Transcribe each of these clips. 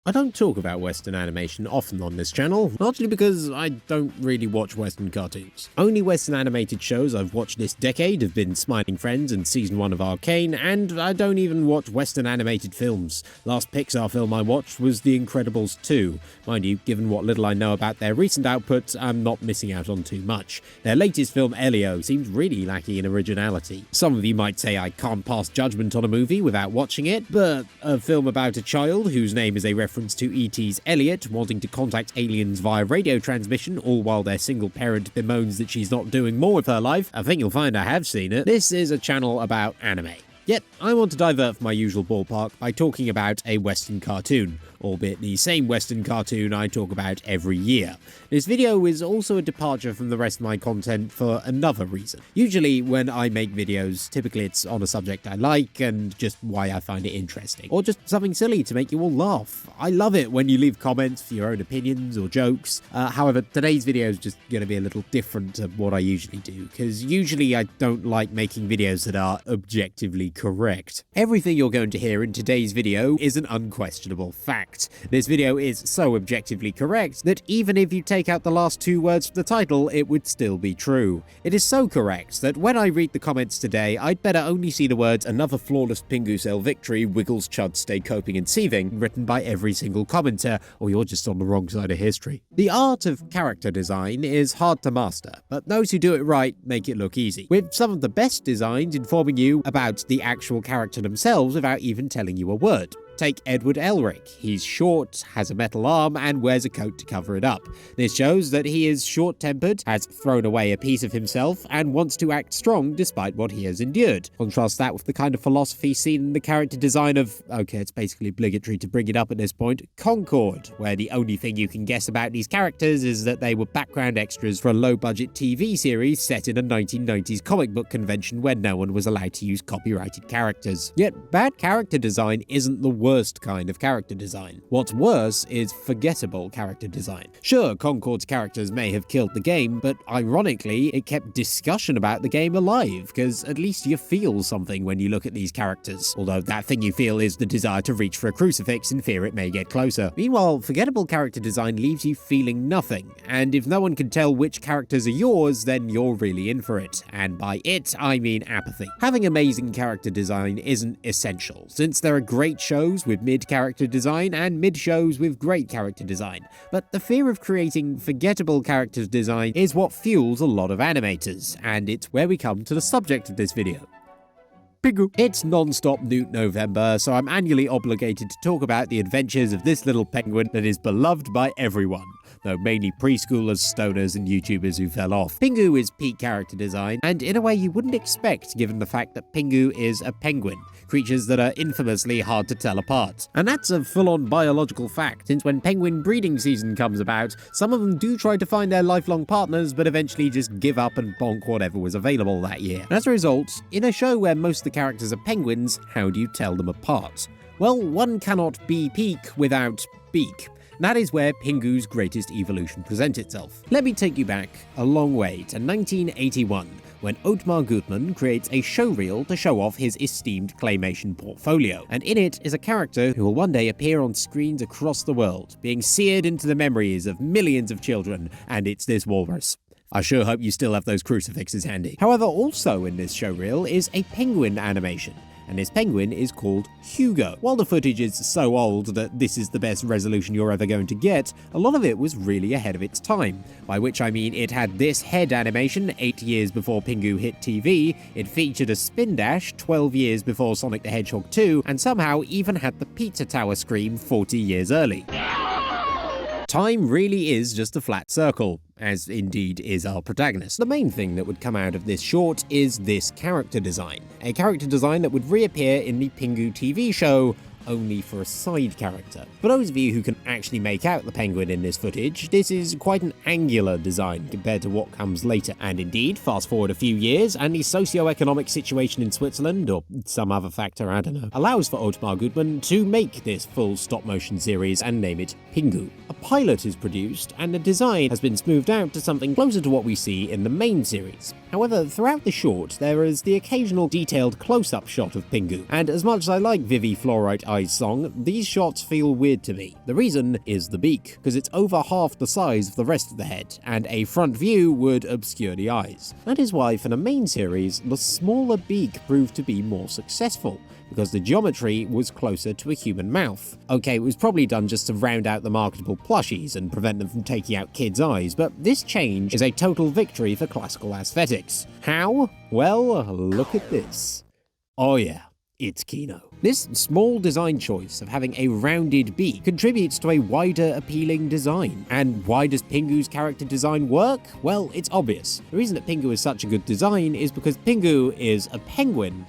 I don't talk about Western animation often on this channel, largely because I don't really watch Western cartoons. Only Western animated shows I've watched this decade have been Smiling Friends and Season 1 of Arcane, and I don't even watch Western animated films. Last Pixar film I watched was The Incredibles 2. Mind you, given what little I know about their recent output, I'm not missing out on too much. Their latest film, Elio, seems really lacking in originality. Some of you might say I can't pass judgment on a movie without watching it, but a film about a child whose name is a reference to E.T.'s Elliot wanting to contact aliens via radio transmission, all while their single parent bemoans that she's not doing more with her life. I think you'll find I have seen it. This is a channel about anime. Yet, I want to divert from my usual ballpark by talking about a Western cartoon, albeit the same Western cartoon I talk about every year. This video is also a departure from the rest of my content for another reason. Usually when I make videos, typically it's on a subject I like and just why I find it interesting, or just something silly to make you all laugh. I love it when you leave comments for your own opinions or jokes. However, today's video is just going to be a little different to what I usually do, because usually I don't like making videos that are objectively correct. Everything you're going to hear in today's video is an unquestionable fact. This video is so objectively correct that even if you take out the last two words from the title, it would still be true. It is so correct that when I read the comments today, I'd better only see the words "another flawless Pingu cell victory, Wiggles, Chud, stay coping and seething" written by every single commenter, or you're just on the wrong side of history. The art of character design is hard to master, but those who do it right make it look easy, with some of the best designs informing you about the actual character themselves without even telling you a word. Take Edward Elric. He's short, has a metal arm, and wears a coat to cover it up. This shows that he is short-tempered, has thrown away a piece of himself, and wants to act strong despite what he has endured. Contrast that with the kind of philosophy seen in the character design of, okay, it's basically obligatory to bring it up at this point, Concord, where the only thing you can guess about these characters is that they were background extras for a low-budget TV series set in a 1990s comic book convention where no one was allowed to use copyrighted characters. Yet, bad character design isn't the worst kind of character design. What's worse is forgettable character design. Sure, Concord's characters may have killed the game, but ironically, it kept discussion about the game alive, because at least you feel something when you look at these characters. Although that thing you feel is the desire to reach for a crucifix in fear it may get closer. Meanwhile, forgettable character design leaves you feeling nothing, and if no one can tell which characters are yours, then you're really in for it. And by it, I mean apathy. Having amazing character design isn't essential, since there are great shows with mid-character design and mid-shows with great character design, but the fear of creating forgettable character design is what fuels a lot of animators, and it's where we come to the subject of this video. Pingu. It's non-stop Newt November, so I'm annually obligated to talk about the adventures of this little penguin that is beloved by everyone, though mainly preschoolers, stoners, and YouTubers who fell off. Pingu is peak character design, and in a way you wouldn't expect given the fact that Pingu is a penguin, creatures that are infamously hard to tell apart. And that's a full-on biological fact, since when penguin breeding season comes about, some of them do try to find their lifelong partners, but eventually just give up and bonk whatever was available that year. And as a result, in a show where most of the characters are penguins, how do you tell them apart? Well, one cannot be peak without beak. That is where Pingu's greatest evolution presents itself. Let me take you back a long way to 1981, when Otmar Gutmann creates a showreel to show off his esteemed claymation portfolio. And in it is a character who will one day appear on screens across the world, being seared into the memories of millions of children, and it's this walrus. I sure hope you still have those crucifixes handy. However, also in this showreel is a penguin animation, and this penguin is called Hugo. While the footage is so old that this is the best resolution you're ever going to get, a lot of it was really ahead of its time. By which I mean it had this head animation 8 years before Pingu hit TV, it featured a spin dash 12 years before Sonic the Hedgehog 2, and somehow even had the pizza tower scream 40 years early. Time really is just a flat circle, as indeed is our protagonist. The main thing that would come out of this short is this character design. A character design that would reappear in the Pingu TV show, only for a side character. For those of you who can actually make out the penguin in this footage, this is quite an angular design compared to what comes later. And indeed, fast forward a few years, and the socio-economic situation in Switzerland, or some other factor, I don't know, allows for Otmar Gutmann to make this full stop-motion series and name it Pingu. A pilot is produced, and the design has been smoothed out to something closer to what we see in the main series. However, throughout the short, there is the occasional detailed close-up shot of Pingu, and as much as I like Vivi Fluorite Eyes song, these shots feel weird to me. The reason is the beak, because it's over half the size of the rest of the head, and a front view would obscure the eyes. That is why for the main series, the smaller beak proved to be more successful, because the geometry was closer to a human mouth. Okay, it was probably done just to round out the marketable plushies and prevent them from taking out kids' eyes, but this change is a total victory for classical aesthetics. How? Well, look at this. Oh yeah, it's Kino. This small design choice of having a rounded beak contributes to a wider appealing design. And why does Pingu's character design work? Well, it's obvious. The reason that Pingu is such a good design is because Pingu is a penguin.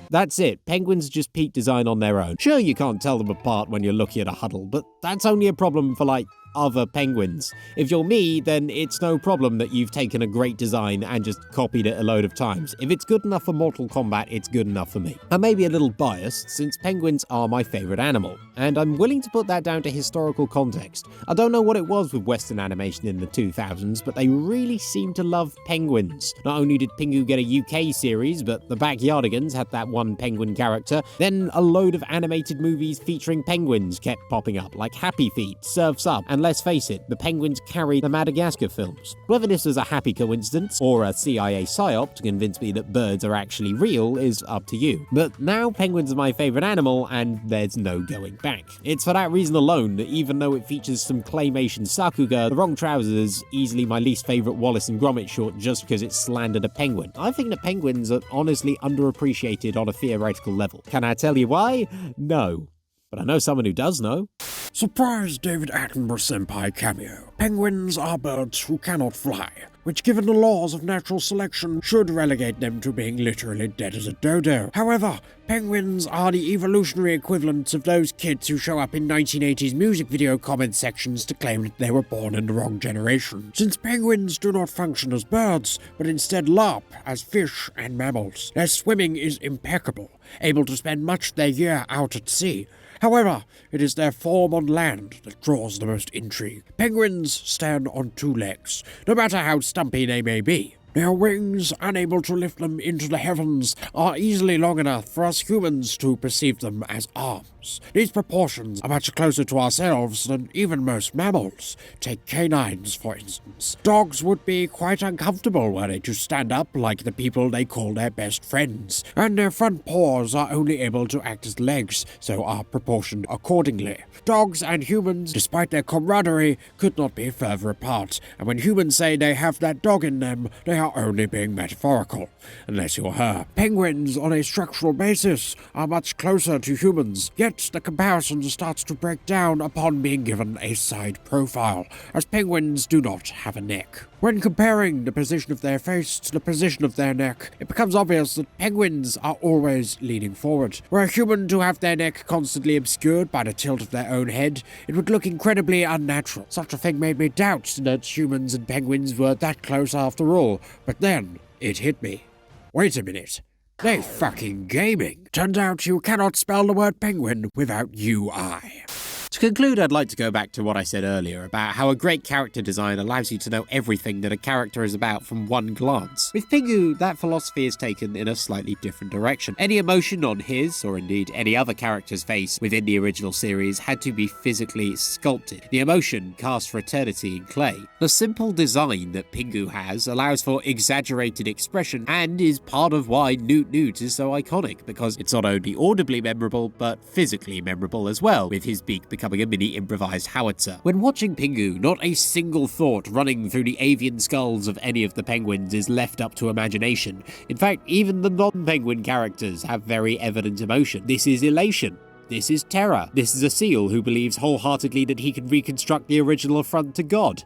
That's it, penguins just peak design on their own. Sure, you can't tell them apart when you're looking at a huddle, but that's only a problem for other penguins. If you're me, then it's no problem that you've taken a great design and just copied it a load of times. If it's good enough for Mortal Kombat, it's good enough for me. I may be a little biased, since penguins are my favourite animal, and I'm willing to put that down to historical context. I don't know what it was with Western animation in the 2000s, but they really seemed to love penguins. Not only did Pingu get a UK series, but the Backyardigans had that one penguin character. Then a load of animated movies featuring penguins kept popping up, like Happy Feet, Surf's Up, and let's face it, the penguins carry the Madagascar films. Whether this was a happy coincidence or a CIA psyop to convince me that birds are actually real is up to you. But now penguins are my favourite animal and there's no going back. It's for that reason alone that even though it features some claymation Sakuga, The Wrong Trousers is easily my least favourite Wallace and Gromit short just because it slandered a penguin. I think that penguins are honestly underappreciated on a theoretical level. Can I tell you why? No. But I know someone who does know. Surprise David Attenborough Senpai cameo. Penguins are birds who cannot fly, which given the laws of natural selection should relegate them to being literally dead as a dodo. However, penguins are the evolutionary equivalents of those kids who show up in 1980s music video comment sections to claim that they were born in the wrong generation. Since penguins do not function as birds, but instead larp as fish and mammals, their swimming is impeccable, able to spend much of their year out at sea. However, it is their form on land that draws the most intrigue. Penguins stand on two legs, no matter how stumpy they may be. Their wings, unable to lift them into the heavens, are easily long enough for us humans to perceive them as arms. These proportions are much closer to ourselves than even most mammals. Take canines, for instance. Dogs would be quite uncomfortable were they to stand up like the people they call their best friends, and their front paws are only able to act as legs, so are proportioned accordingly. Dogs and humans, despite their camaraderie, could not be further apart, and when humans say they have that dog in them, they are only being metaphorical, unless you're her. Penguins, on a structural basis, are much closer to humans, yet the comparison starts to break down upon being given a side profile, as penguins do not have a neck. When comparing the position of their face to the position of their neck, it becomes obvious that penguins are always leaning forward. Were a human to have their neck constantly obscured by the tilt of their own head, it would look incredibly unnatural. Such a thing made me doubt that humans and penguins were that close after all, but then it hit me. Wait a minute. They fucking gaming. Turns out you cannot spell the word penguin without UI. To conclude, I'd like to go back to what I said earlier about how a great character design allows you to know everything that a character is about from one glance. With Pingu, that philosophy is taken in a slightly different direction. Any emotion on his, or indeed any other character's face within the original series, had to be physically sculpted. The emotion cast for eternity in clay. The simple design that Pingu has allows for exaggerated expression and is part of why Newt Newt is so iconic, because it's not only audibly memorable, but physically memorable as well, with his beak becoming a mini improvised howitzer. When watching Pingu, not a single thought running through the avian skulls of any of the penguins is left up to imagination. In fact, even the non-penguin characters have very evident emotion. This is elation. This is terror. This is a seal who believes wholeheartedly that he can reconstruct the original affront to God.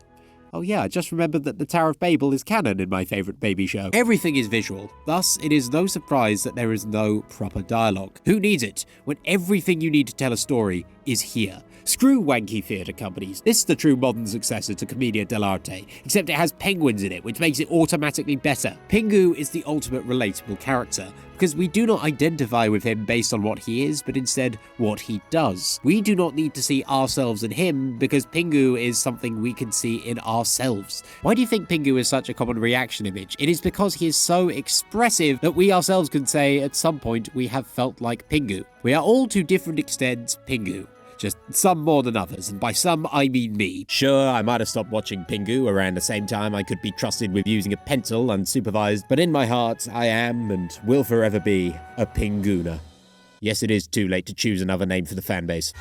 Oh yeah, I just remembered that the Tower of Babel is canon in my favourite baby show. Everything is visual, thus it is no surprise that there is no proper dialogue. Who needs it when everything you need to tell a story is here? Screw wanky theatre companies. This is the true modern successor to Commedia dell'arte, except it has penguins in it, which makes it automatically better. Pingu is the ultimate relatable character, because we do not identify with him based on what he is, but instead what he does. We do not need to see ourselves in him, because Pingu is something we can see in ourselves. Why do you think Pingu is such a common reaction image? It is because he is so expressive that we ourselves can say at some point we have felt like Pingu. We are all to different extents Pingu. Just some more than others, and by some I mean me. Sure, I might have stopped watching Pingu around the same time I could be trusted with using a pencil unsupervised, but in my heart I am and will forever be a Pinguna. Yes, it is too late to choose another name for the fanbase.